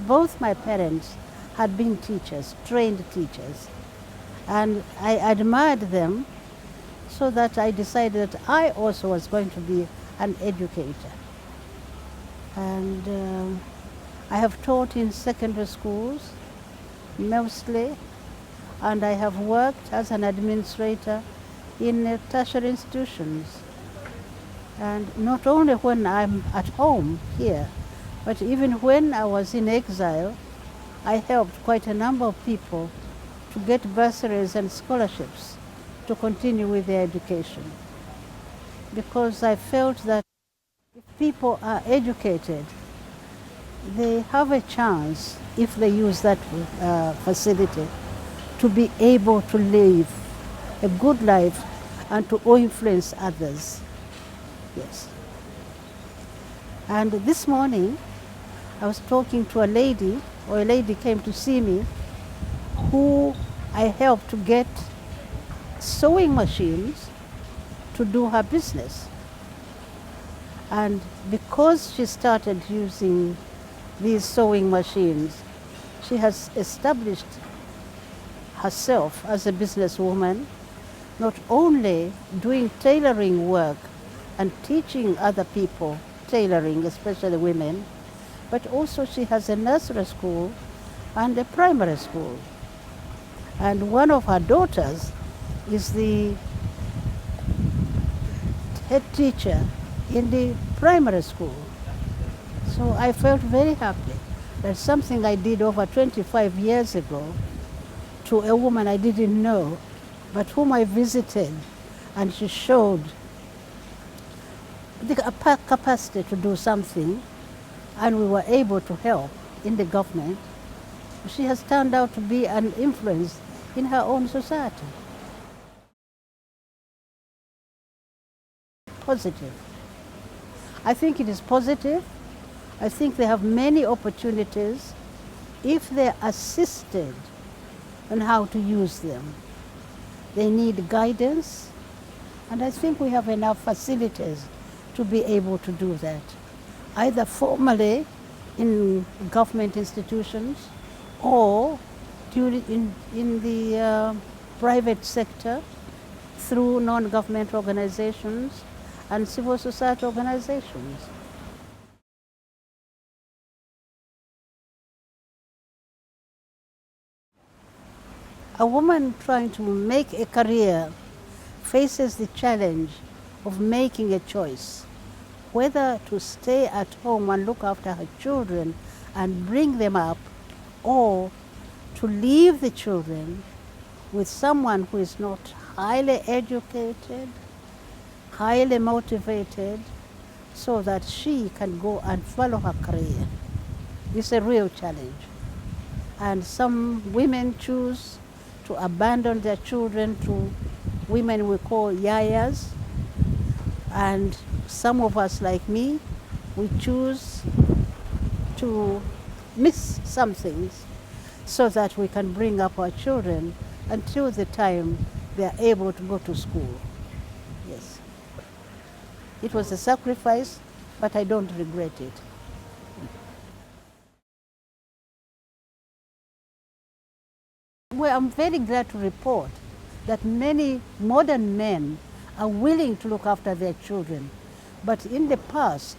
both my parents had been teachers, trained teachers, and I admired them, so that I decided that I also was going to be an educator. And I have taught in secondary schools mostly, and I have worked as an administrator in tertiary institutions. And not only when I'm at home here, but even when I was in exile, I helped quite a number of people to get bursaries and scholarships to continue with their education. Because I felt that if people are educated, they have a chance, if they use that facility, to be able to live a good life and to influence others. Yes. And this morning, I was talking to a lady, or a lady came to see me, who I helped to get sewing machines to do her business. And because she started using these sewing machines, she has established herself as a businesswoman, not only doing tailoring work and teaching other people tailoring, especially women, but also she has a nursery school and a primary school. And one of her daughters is the head teacher in the primary school. So I felt very happy that something I did over 25 years ago to a woman I didn't know, but whom I visited, and she showed the capacity to do something, and we were able to help in the government. She has turned out to be an influence in her own society. Positive. I think it is positive. I think they have many opportunities if they're assisted on how to use them. They need guidance, and I think we have enough facilities to be able to do that, either formally in government institutions or in the private sector through non-government organizations and civil society organizations. A woman trying to make a career faces the challenge of making a choice, whether to stay at home and look after her children and bring them up, or to leave the children with someone who is not highly educated, highly motivated, so that she can go and follow her career. It's a real challenge. And some women choose to abandon their children to women we call yayas, and some of us, like me, we choose to miss some things so that we can bring up our children until the time they are able to go to school. Yes. It was a sacrifice, but I don't regret it. Well, I'm very glad to report that many modern men are willing to look after their children. But in the past,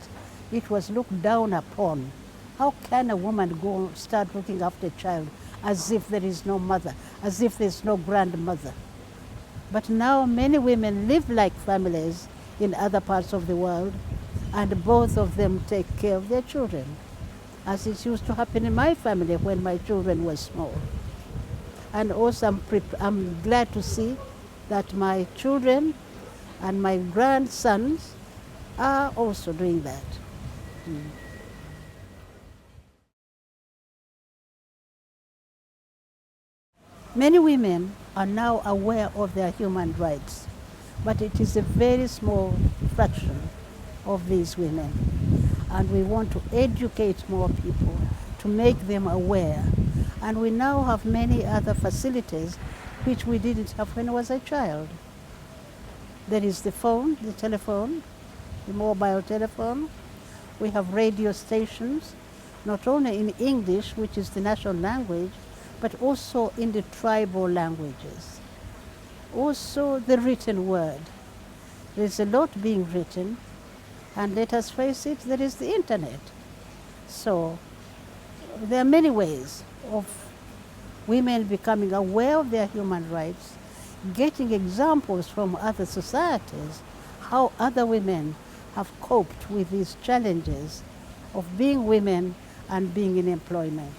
it was looked down upon. How can a woman go start looking after a child as if there is no mother, as if there's no grandmother? But now many women live like families in other parts of the world, and both of them take care of their children, as it used to happen in my family when my children were small. And also I'm glad to see that my children and my grandsons are also doing that. Many women are now aware of their human rights, but it is a very small fraction of these women. And we want to educate more people to make them aware. And we now have many other facilities which we didn't have when I was a child. There is the phone, the telephone, the mobile telephone. We have radio stations. not only in English, which is the national language, but also in the tribal languages. Also the written word. There's a lot being written, and let us face it, there is the internet. So there are many ways of women becoming aware of their human rights, getting examples from other societies, how other women have coped with these challenges of being women and being in employment.